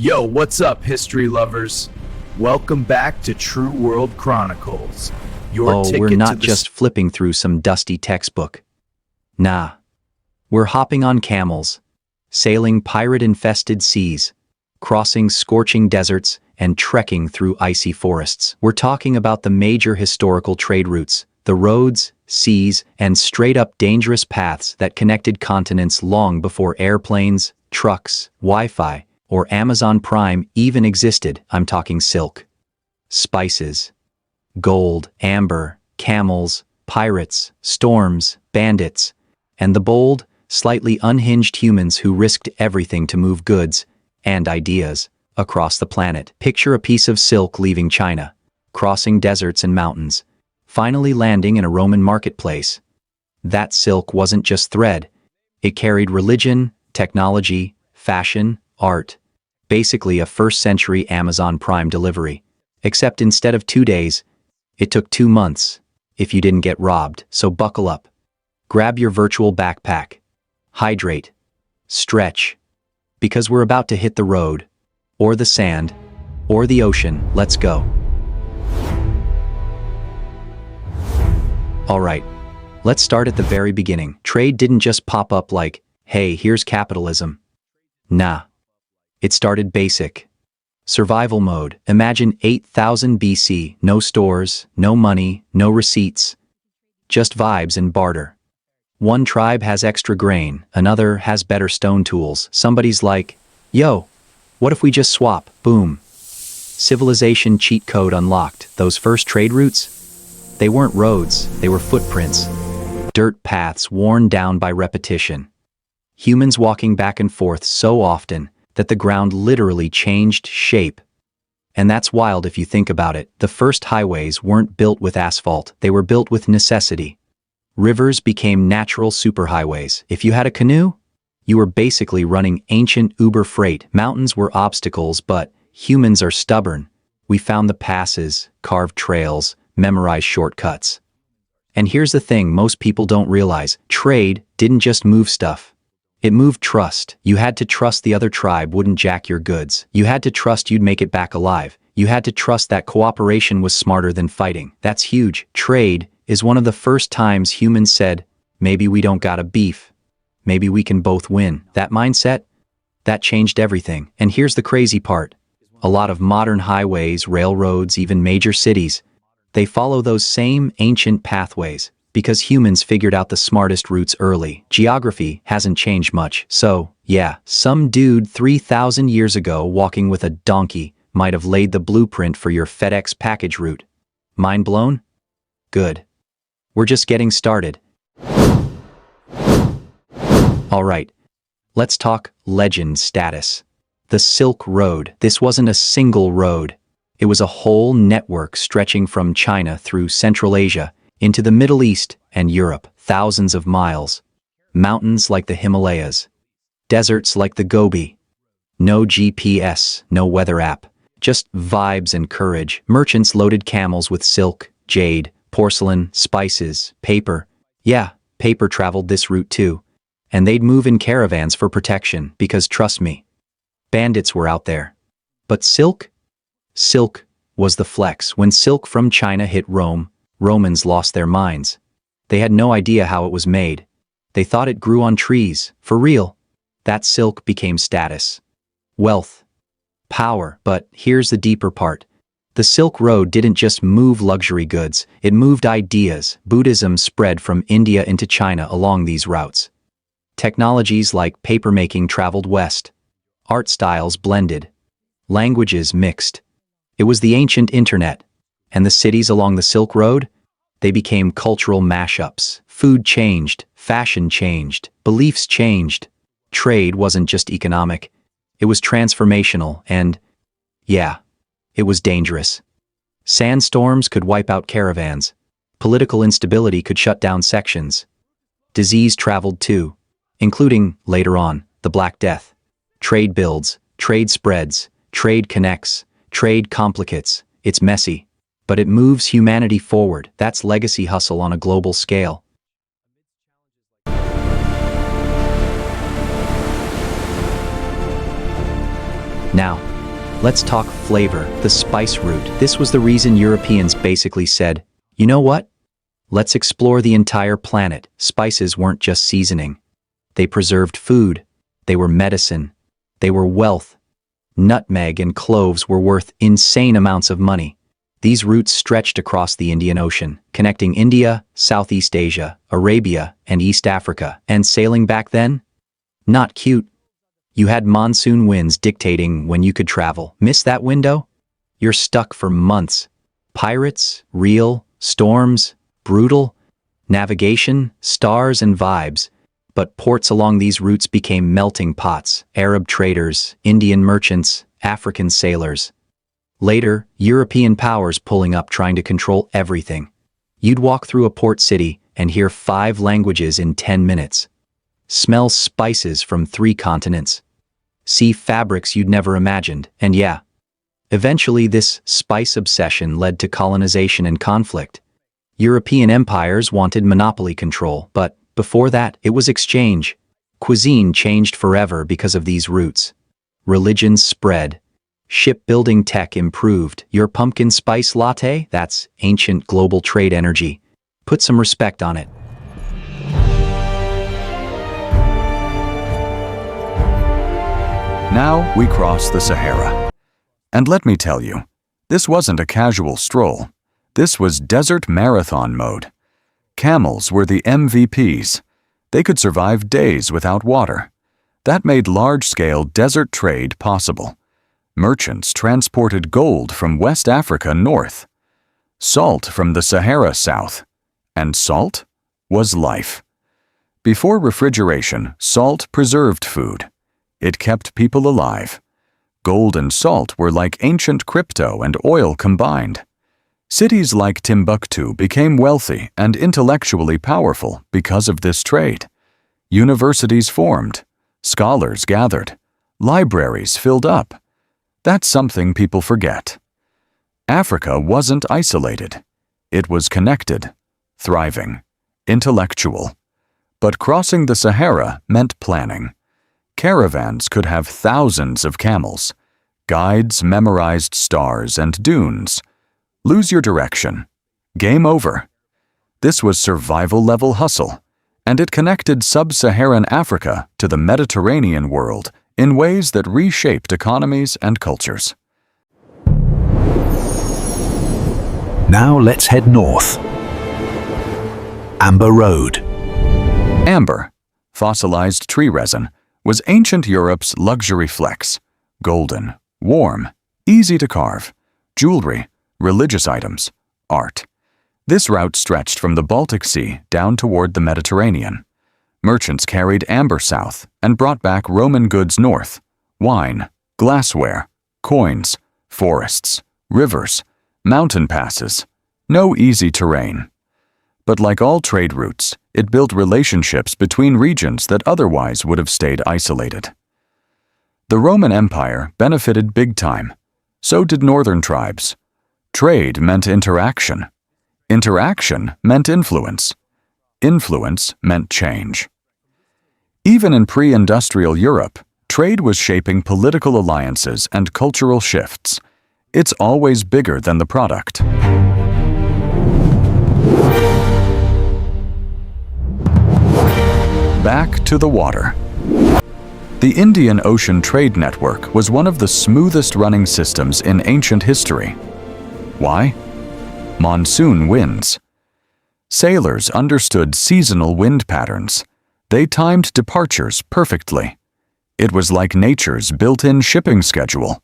Yo, what's up, history lovers? Welcome back to True World Chronicles. Your ticket We're to not the just flipping through some dusty textbook. Nah. We're hopping on camels, sailing pirate-infested seas, crossing scorching deserts, and trekking through icy forests. We're talking about the major historical trade routes, the roads, seas, and straight-up dangerous paths that connected continents long before airplanes, trucks, Wi-Fi, or Amazon Prime even existed. I'm talking silk, spices, gold, amber, camels, pirates, storms, bandits, and the bold, slightly unhinged humans who risked everything to move goods and ideas across the planet. Picture a piece of silk leaving China, crossing deserts and mountains, finally landing in a Roman marketplace. That silk wasn't just thread. It carried religion, technology, fashion, art, basically a first-century Amazon Prime delivery. Except instead of 2 days, it took 2 months, if you didn't get robbed. So buckle up. Grab your virtual backpack. Hydrate. Stretch. Because we're about to hit the road, or the sand, or the ocean. Let's go. Alright, let's start at the very beginning. Trade didn't just pop up like, hey, here's capitalism. Nah. It started basic. Survival mode. Imagine 8000 BC, no stores, no money, no receipts. Just vibes and barter. One tribe has extra grain, another has better stone tools. Somebody's like, yo, what if we just swap? Boom. Civilization cheat code unlocked. Those first trade routes? They weren't roads, they were footprints. Dirt paths worn down by repetition. Humans walking back and forth so often that the ground literally changed shape. And that's wild if you think about it. The first highways weren't built with asphalt, they were built with necessity. Rivers became natural superhighways. If you had a canoe, you were basically running ancient Uber freight. Mountains were obstacles, but humans are stubborn. We found the passes, carved trails, memorized shortcuts. And here's the thing most people don't realize. Trade didn't just move stuff. It moved trust. You had to trust the other tribe wouldn't jack your goods. You had to trust you'd make it back alive. You had to trust that cooperation was smarter than fighting. That's huge. Trade is one of the first times humans said, maybe we don't gotta beef. Maybe we can both win. That mindset? That changed everything. And here's the crazy part. A lot of modern highways, railroads, even major cities, they follow those same ancient pathways because humans figured out the smartest routes early. Geography hasn't changed much. So, yeah, some dude 3,000 years ago walking with a donkey might have laid the blueprint for your FedEx package route. Mind blown? Good. We're just getting started. Alright, let's talk legend status. The Silk Road. This wasn't a single road. It was a whole network stretching from China through Central Asia into the Middle East and Europe. Thousands of miles. Mountains like the Himalayas. Deserts like the Gobi. No GPS, no weather app. Just vibes and courage. Merchants loaded camels with silk, jade, porcelain, spices, paper. Yeah, paper traveled this route too. And they'd move in caravans for protection because, trust me, bandits were out there. But silk? Silk was the flex. When silk from China hit Rome, Romans lost their minds. They had no idea how it was made. They thought it grew on trees. For real. That silk became status, wealth, power. But here's the deeper part. The Silk Road didn't just move luxury goods, it moved ideas. Buddhism spread from India into China along these routes. Technologies like papermaking traveled west. Art styles blended. Languages mixed. It was the ancient internet. And the cities along the Silk Road? They became cultural mashups. Food changed, fashion changed, beliefs changed. Trade wasn't just economic. It was transformational and, yeah, it was dangerous. Sandstorms could wipe out caravans. Political instability could shut down sections. Disease traveled too, including, later on, the Black Death. Trade builds, trade spreads, trade connects, trade complicates. It's messy, but it moves humanity forward. That's legacy hustle on a global scale. Now, Let's talk flavor, the spice route. This was the reason Europeans basically said, you know what? Let's explore the entire planet. Spices weren't just seasoning. They preserved food. They were medicine. They were wealth. Nutmeg and cloves were worth insane amounts of money. These routes stretched across the Indian Ocean, connecting India, Southeast Asia, Arabia, and East Africa. And sailing back then? Not cute. You had monsoon winds dictating when you could travel. Miss that window? You're stuck for months. Pirates, real, storms, brutal, navigation, stars and vibes. But ports along these routes became melting pots. Arab traders, Indian merchants, African sailors. Later, European powers pulling up trying to control everything. You'd walk through a port city and hear 5 languages in 10 minutes. Smell spices from 3 continents. See fabrics you'd never imagined. And yeah, eventually this spice obsession led to colonization and conflict. European empires wanted monopoly control, but before that, it was exchange. Cuisine changed forever because of these routes. Religions spread. Shipbuilding tech improved. Your pumpkin spice latte? That's ancient global trade energy. Put some respect on it. Now we cross the Sahara. And let me tell you, this wasn't a casual stroll. This was desert marathon mode. Camels were the MVPs. They could survive days without water. That made large-scale desert trade possible. Merchants transported gold from West Africa north, salt from the Sahara south, and salt was life. Before refrigeration, salt preserved food. It kept people alive. Gold and salt were like ancient crypto and oil combined. Cities like Timbuktu became wealthy and intellectually powerful because of this trade. Universities formed, scholars gathered, libraries filled up. That's something people forget. Africa wasn't isolated. It was connected, thriving, intellectual. But crossing the Sahara meant planning. Caravans could have thousands of camels. Guides memorized stars and dunes. Lose your direction. Game over. This was survival-level hustle, and it connected sub-Saharan Africa to the Mediterranean world in ways that reshaped economies and cultures. Now let's head north. Amber Road. Amber, fossilized tree resin, was ancient Europe's luxury flex. Golden, warm, easy to carve. Jewelry, religious items, art. This route stretched from the Baltic Sea down toward the Mediterranean. Merchants carried amber south and brought back Roman goods north. Wine, glassware, coins, forests, rivers, mountain passes. No easy terrain. But like all trade routes, it built relationships between regions that otherwise would have stayed isolated. The Roman Empire benefited big time. So did northern tribes. Trade meant interaction. Interaction meant influence. Influence meant change. Even in pre-industrial Europe, trade was shaping political alliances and cultural shifts. It's always bigger than the product. Back to the water. The Indian Ocean Trade Network was one of the smoothest running systems in ancient history. Why? Monsoon winds. Sailors understood seasonal wind patterns. They timed departures perfectly. It was like nature's built-in shipping schedule.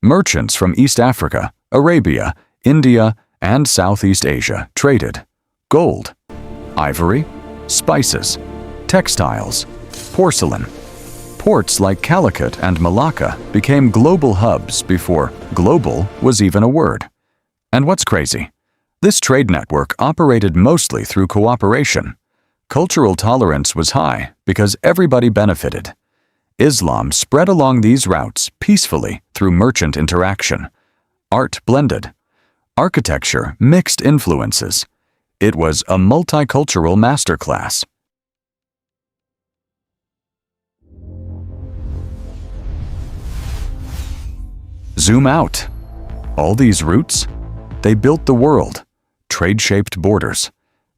Merchants from East Africa, Arabia, India, and Southeast Asia traded gold, ivory, spices, textiles, porcelain. Ports like Calicut and Malacca became global hubs before global was even a word. And what's crazy? This trade network operated mostly through cooperation. Cultural tolerance was high because everybody benefited. Islam spread along these routes peacefully through merchant interaction. Art blended. Architecture mixed influences. It was a multicultural masterclass. Zoom out. All these routes? They built the world, trade-shaped borders,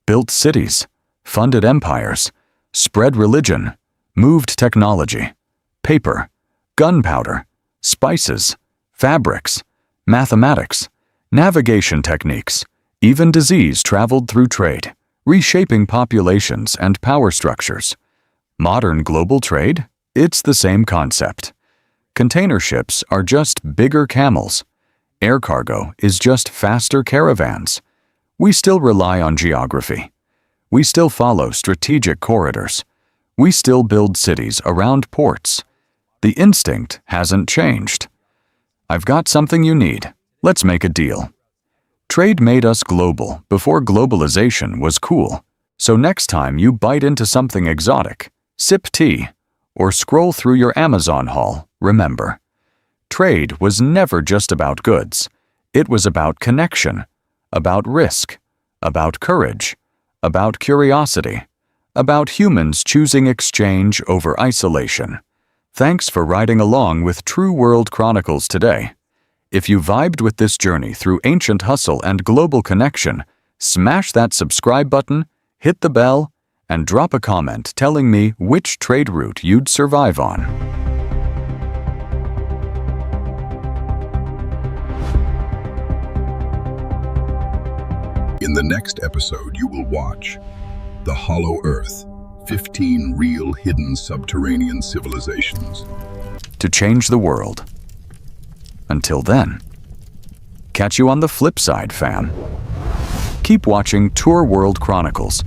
built cities, funded empires, spread religion, moved technology, paper, gunpowder, spices, fabrics, mathematics, navigation techniques, even disease traveled through trade, reshaping populations and power structures. Modern global trade? It's the same concept. Container ships are just bigger camels. Air cargo is just faster caravans. We still rely on geography. We still follow strategic corridors. We still build cities around ports. The instinct hasn't changed. I've got something you need. Let's make a deal. Trade made us global before globalization was cool. So next time you bite into something exotic, sip tea, or scroll through your Amazon haul, remember, trade was never just about goods. It was about connection, about risk, about courage, about curiosity, about humans choosing exchange over isolation. Thanks for riding along with True World Chronicles today. If you vibed with this journey through ancient hustle and global connection, smash that subscribe button, hit the bell, and drop a comment telling me which trade route you'd survive on. In the next episode, you will watch The Hollow Earth, 15 real hidden subterranean civilizations. To change the world. Until then, catch you on the flip side, fam. Keep watching True World Chronicles